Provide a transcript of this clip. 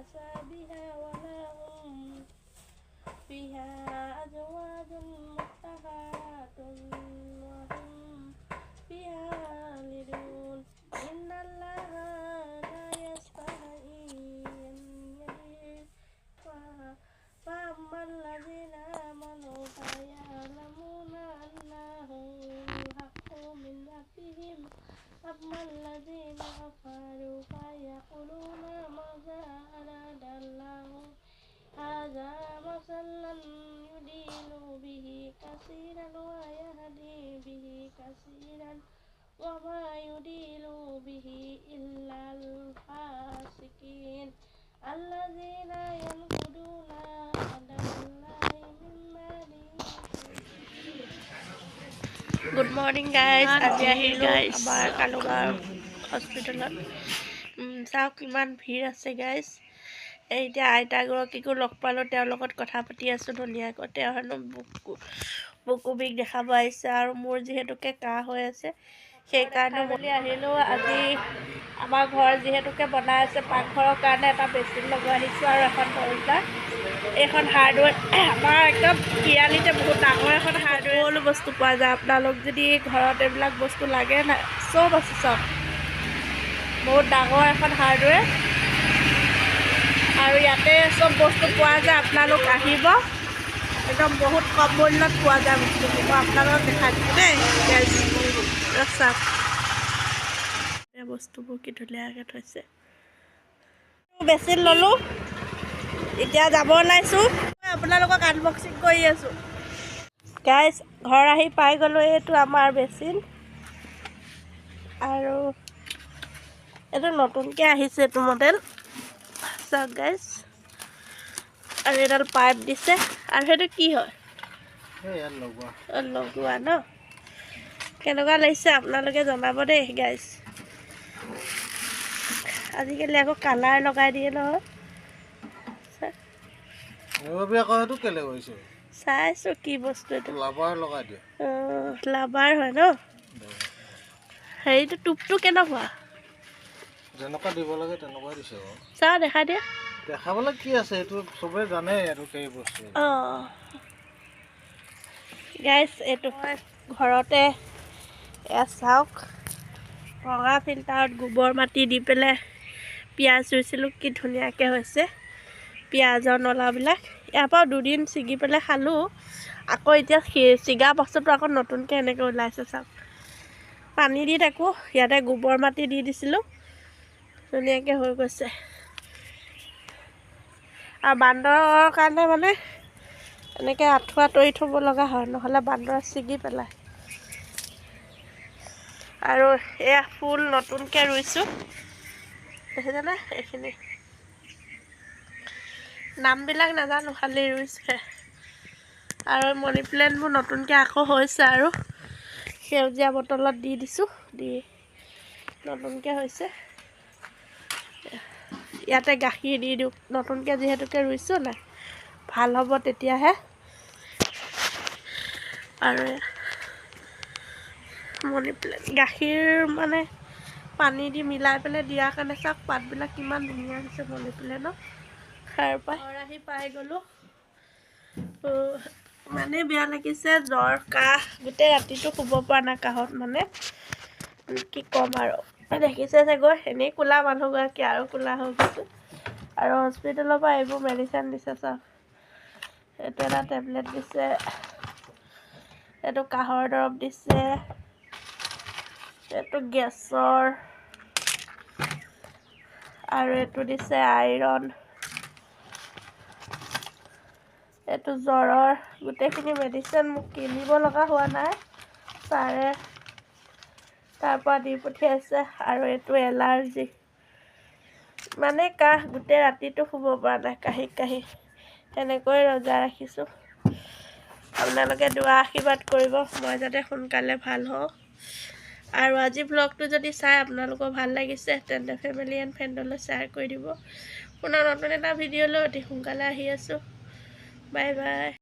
حسابها ولا هم فيها أزواج مطهرات وهم فيها خالدون إن الله لا يستحيي أن يضل فأما الذين آمنوا فيعلمون أنه الحق من ربهم أما الذين كفروا فيقولون ماذا أراد الله هذا مثلا يضل به كثيرا ويهدي به كثيرا وما يضل به إلا الفاسقين الذين ينقضون عهد الله من بعد Good morning guys. আজি আহিলো আমাৰ কালুগাঁও হস্পিটেলত। চাওক কিমান ভিৰ আছে গাইজ। এতিয়া আইতাগৰাকীকো লগ পালোঁ, তেওঁৰ লগত কথা পাতি আছোঁ ধুনীয়াকৈ। তেওঁ হেনো বুকু বিষ দেখাব আহিছে আৰু মোৰ যিহেতুকে কাহ হৈ আছে সেইকাৰণে বুলি আহিলোঁ। আজি আমাৰ ঘৰ যিহেতুকে বনাই আছে পাকঘৰৰ কাৰণে এটা বেচিন লগাই আহিছোঁ আৰু এখন দৰ্জা। এইখন হাৰ্ডৱেৰ আমাৰ একদম তিৰালিতে বহুত ডাঙৰ এখন হাৰ্ডৱেৰ, সকলো বস্তু পোৱা যায়। আপোনালোক যদি ঘৰত এইবিলাক বস্তু লাগে নাই চব আছে, চব বহুত ডাঙৰ এখন হাৰ্ডৱেৰ আৰু ইয়াতে চব বস্তু পোৱা যায়। আপোনালোক আহিব, একদম বহুত কম মূল্যত পোৱা যায় বস্তুবোৰ। মই আপোনালোকক দেখাই দিছোঁ দেই। চাওক এই বস্তুবোৰ কি ধুনীয়াকৈ থৈছে। বেচিন ল'লোঁ, এতিয়া যাব ওলাইছোঁ। আপোনালোকক আনবক্সিং কৰি আছোঁ গাইজ। ঘৰ আহি পাই গ'লোঁ। এইটো আমাৰ বেচিন আৰু এইটো নতুনকৈ আহিছে এইটো মডেল। চাওক গাইজ, আৰু এডাল পাইপ দিছে আৰু সেইটো কি হয় লগোৱা ন। কেনেকুৱা লাগিছে আপোনালোকে জনাব দেই গাইজ। আজিকালি আকৌ কালাৰ লগাই দিয়ে নহয়। চাইছোঁ কি বস্তু এইটো, লাভাৰ হয় ন। হেৰিটো টোপটো কেনেকুৱা? যেনেকুৱা দিব লাগে তেনেকুৱাই দিছে। চাওঁ দেখাই দিয়া। দেখাবলৈ কি আছে, এইটো চবেই জানে আৰু সেই বস্তু। অঁ গাইজ, এইটো মই ঘৰতে এয়া চাওক ভঙা ফিল্টাৰত গোবৰ মাটি দি পেলাই পিঁয়াজ ৰুইছিলোঁ, কি ধুনীয়াকৈ হৈছে পিঁয়াজৰ নলাবিলাক। ইয়াৰ পৰা দুদিন ছিগি পেলাই খালোঁ, আকৌ এতিয়া ছিগা পাছতো আকৌ নতুনকৈ এনেকৈ ওলাইছে। চাওক পানী দি থাকোঁ, ইয়াতে গোবৰ মাটি দি দিছিলোঁ, ধুনীয়াকৈ হৈ গৈছে। আৰু বান্দৰৰ কাৰণে মানে এনেকৈ আঁঠুৱা তৰি থ'ব লগা হয়, নহ'লে বান্দৰে ছিগি পেলায়। আৰু এয়া ফুল নতুনকৈ ৰুইছোঁ, দেখিছেনে? এইখিনি নামবিলাক নাজানো, খালি ৰুইছে। আৰু মানি প্লেণ্টবোৰ নতুনকৈ আকৌ হৈছে আৰু সেউজীয়া বটলত দি দিছোঁ, দি নতুনকৈ হৈছে। ইয়াতে গাখীৰ দি দিওঁ, নতুনকৈ যিহেতুকে ৰুইছোঁ নাই, ভাল হ'ব তেতিয়াহে। আৰু মানি প্লেণ্ট গাখীৰ মানে পানী দি মিলাই পেলাই দিয়াৰ কাৰণে চাওক পাতবিলাক কিমান ধুনীয়া হৈছে মানি প্লেণ্টৰ। সাৰ পাই ঘৰ আহি পাই গ'লোঁ। মানে বেয়া লাগিছে, জ্বৰ কাহ, গোটেই ৰাতিটো শুব পৰা নাই কাহত। মানে কি ক'ম আৰু, দেখিছে চাগৈ এনেই ক'লা মানুহগৰাকী আৰু ক'লা হৈ গৈছোঁ। আৰু হস্পিটেলৰ পৰা এইবোৰ মেডিচিন দিছে। চাওক এইটো এটা টেবলেট দিছে, এইটো কাহৰ দৰৱ দিছে, এইটো গেছৰ, আৰু এইটো দিছে আইৰণ, এইটো জ্বৰৰ। গোটেইখিনি মেডিচিন মোক কিনিব লগা হোৱা নাই, ছাৰে তাৰপৰা দি পঠিয়াইছে। আৰু এইটো এলাৰ্জি, মানে কাহ, গোটেই ৰাতিটো শুব পৰা নাই কাহি কাহি, সেনেকৈ ৰজা ৰাখিছোঁ। আপোনালোকে দুৱা আশীৰ্বাদ কৰিব মই যাতে সোনকালে ভাল হওঁ। আৰু আজি ভ্লগটো যদি চাই আপোনালোকৰ ভাল লাগিছে তেন্তে ফেমিলি এণ্ড ফ্ৰেণ্ডলৈ শ্বেয়াৰ কৰি দিব। পুনৰ নতুন এটা ভিডিঅ'লৈ অতি সোনকালে আহি আছোঁ। Bye bye.